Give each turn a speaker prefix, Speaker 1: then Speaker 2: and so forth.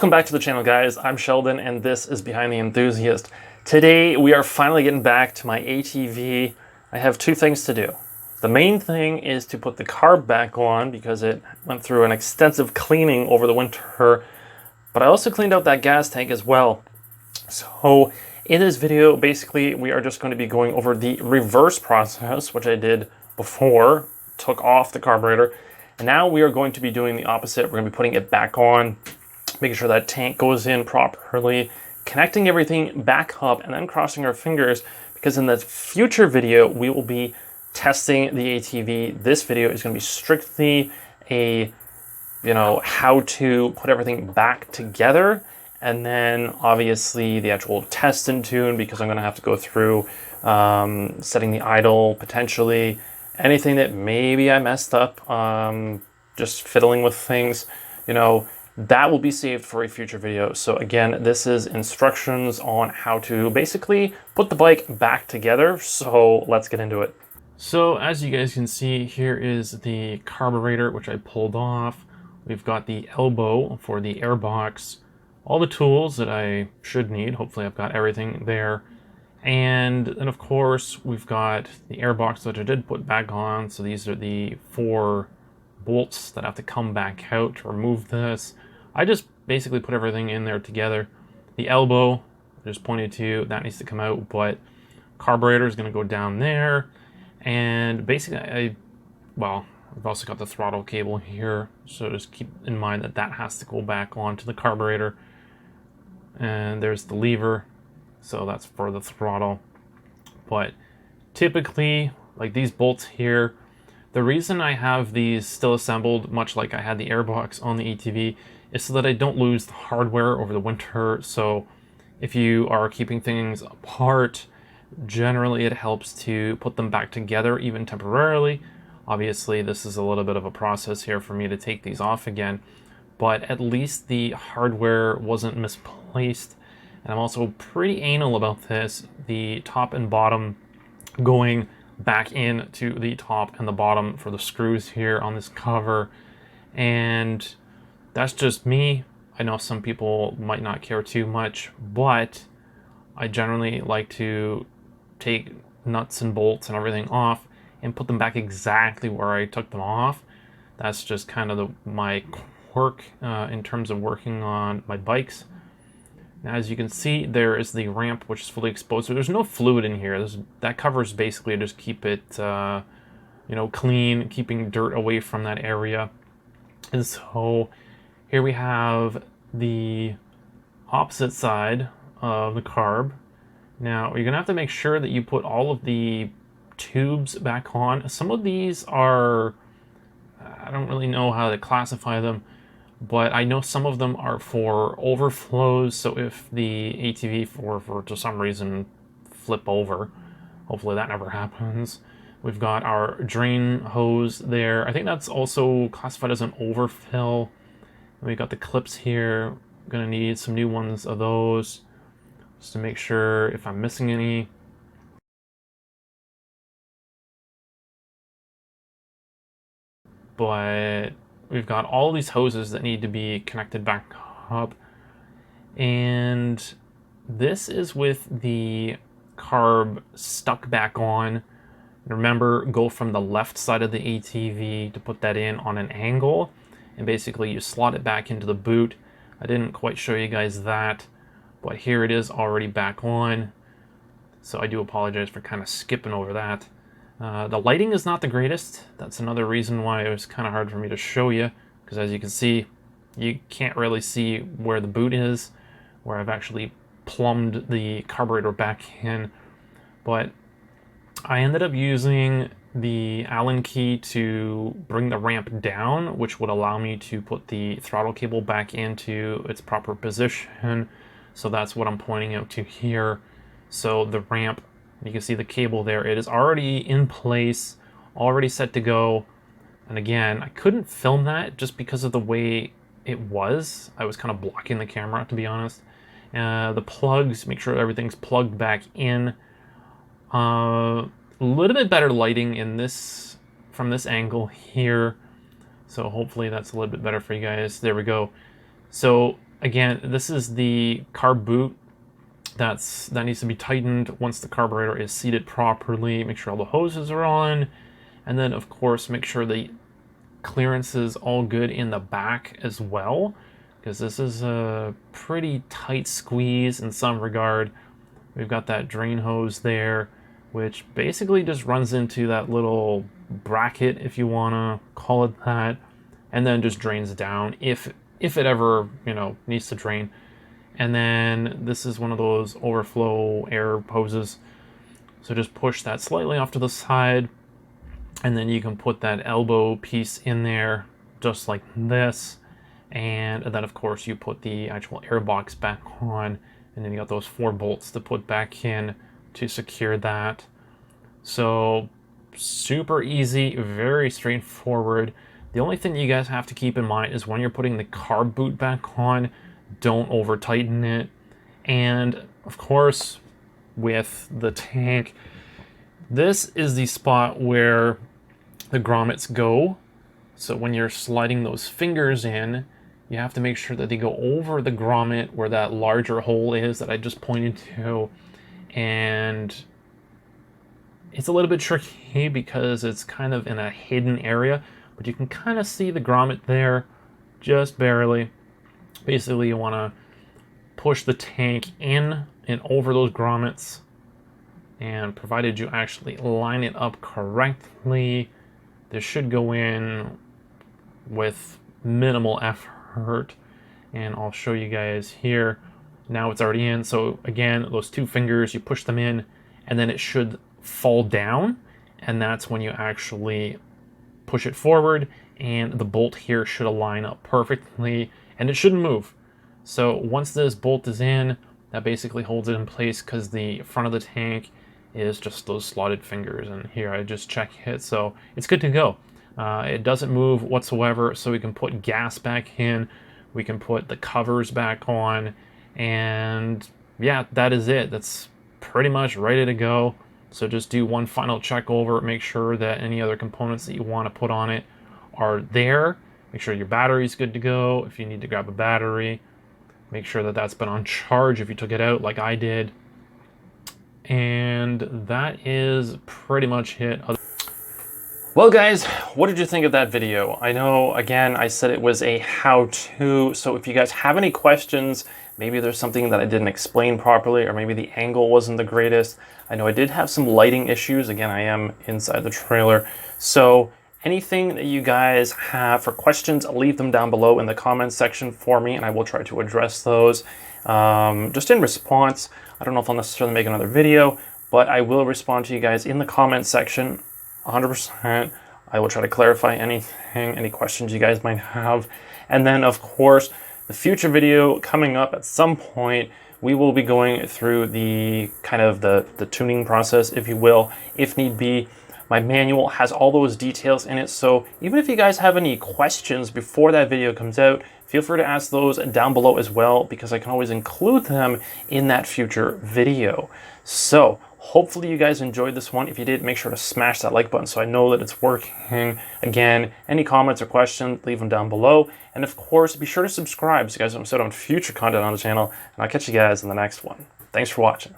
Speaker 1: Welcome back to the channel, guys. I'm Sheldon and this is Behind the Enthusiast. Today we are finally getting back to my ATV. I have two things to do. The main thing is to put the carb back on because it went through an extensive cleaning over the winter, but I also cleaned out that gas tank as well. So in this video, basically we are just going to be going over the reverse process, which I did before, took off the carburetor, and now we are going to be doing the opposite. We're going to be putting it back on, making sure that tank goes in properly, connecting everything back up, and then crossing our fingers because in the future video we will be testing the ATV. This video is going to be strictly a, how to put everything back together, and then obviously the actual test and tune, because I'm going to have to go through setting the idle, potentially anything that maybe I messed up, just fiddling with things, that will be saved for a future video. So again, this is instructions on how to basically put the bike back together. So let's get into it. So as you guys can see, here is the carburetor, which I pulled off. We've got the elbow for the airbox, all the tools that I should need. Hopefully I've got everything there. And then of course we've got the airbox, which I did put back on. So these are the 4 bolts that have to come back out to remove this. I just basically put everything in there together. The elbow, I just pointed to, that needs to come out, but carburetor is going to go down there. And basically, I've also got the throttle cable here, so just keep in mind that that has to go back onto the carburetor. And there's the lever, so that's for the throttle. But typically, like these bolts here, the reason I have these still assembled, much like I had the airbox on the ATV, is so that I don't lose the hardware over the winter. So if you are keeping things apart, generally it helps to put them back together, even temporarily. Obviously, this is a little bit of a process here for me to take these off again, but at least the hardware wasn't misplaced. And I'm also pretty anal about this, the top and bottom going back into the top and the bottom for the screws here on this cover. And that's just me. I know some people might not care too much, but I generally like to take nuts and bolts and everything off and put them back exactly where I took them off. That's just kind of my quirk in terms of working on my bikes. Now, as you can see, there is the ramp, which is fully exposed. So there's no fluid in here. That covers basically just keep it, clean, keeping dirt away from that area. And so here we have the opposite side of the carb. Now, you're gonna have to make sure that you put all of the tubes back on. Some of these are, I don't really know how to classify them, but I know some of them are for overflows. So if the ATV for to some reason flip over, hopefully that never happens. We've got our drain hose there. I think that's also classified as an overfill. We've got the clips here. I'm gonna need some new ones of those just to make sure if I'm missing any. But we've got all these hoses that need to be connected back up. And this is with the carb stuck back on. Remember, go from the left side of the ATV to put that in on an angle. And basically you slot it back into the boot. I didn't quite show you guys that, but here it is already back on. So I do apologize for kind of skipping over that. The lighting is not the greatest. That's another reason why it was kind of hard for me to show you, because as you can see, you can't really see where the boot is, where I've actually plumbed the carburetor back in. But I ended up using the Allen key to bring the ramp down, which would allow me to put the throttle cable back into its proper position. So that's what I'm pointing out to here. So the ramp, you can see the cable there, it is already in place, already set to go. And again, I couldn't film that just because of the way it was. I was kind of blocking the camera, to be honest. The plugs, make sure everything's plugged back in. A little bit better lighting in this from this angle here, so hopefully that's a little bit better for you guys. There we go. So again, this is the carb boot that needs to be tightened once the carburetor is seated properly. Make sure all the hoses are on, and then of course make sure the clearance is all good in the back as well, because this is a pretty tight squeeze in some regard. We've got that drain hose there, which basically just runs into that little bracket, if you want to call it that, and then just drains down if it ever, you know, needs to drain. And then this is one of those overflow air hoses, so just push that slightly off to the side, and then you can put that elbow piece in there just like this, and then of course you put the actual air box back on, and then you got those 4 bolts to put back in to secure that. So super easy, very straightforward. The only thing that you guys have to keep in mind is when you're putting the carb boot back on, don't over tighten it. And of course, with the tank, this is the spot where the grommets go. So when you're sliding those fingers in, you have to make sure that they go over the grommet where that larger hole is that I just pointed to. And it's a little bit tricky because it's kind of in a hidden area, but you can kind of see the grommet there, just barely. Basically, you want to push the tank in and over those grommets, and provided you actually line it up correctly, this should go in with minimal effort. And I'll show you guys here. Now it's already in. So again, those 2 fingers, you push them in, and then it should fall down, and that's when you actually push it forward, and the bolt here should align up perfectly, and it shouldn't move. So once this bolt is in, that basically holds it in place, because the front of the tank is just those slotted fingers, and here I just check it, so it's good to go. It doesn't move whatsoever, so we can put gas back in, we can put the covers back on, and yeah, that is it. That's pretty much ready to go. So just do one final check over, make sure that any other components that you want to put on it are there. Make sure your battery's good to go. If you need to grab a battery, make sure that that's been on charge if you took it out like I did. And that is pretty much it. Well guys, what did you think of that video? I know, again, I said it was a how-to, so if you guys have any questions, maybe there's something that I didn't explain properly, or maybe the angle wasn't the greatest. I know I did have some lighting issues. Again, I am inside the trailer. So anything that you guys have for questions, leave them down below in the comments section for me, and I will try to address those. Just in response, I don't know if I'll necessarily make another video, but I will respond to you guys in the comments section 100%. I will try to clarify anything, any questions you guys might have. And then, of course, the future video coming up at some point, we will be going through the kind of the tuning process, if you will, if need be. My manual has all those details in it, so even if you guys have any questions before that video comes out, feel free to ask those down below as well, because I can always include them in that future video. So hopefully you guys enjoyed this one. If you did, make sure to smash that like button so I know that it's working. Again, any comments or questions, leave them down below. And of course, be sure to subscribe so you guys don't miss out on future content on the channel. And I'll catch you guys in the next one. Thanks for watching.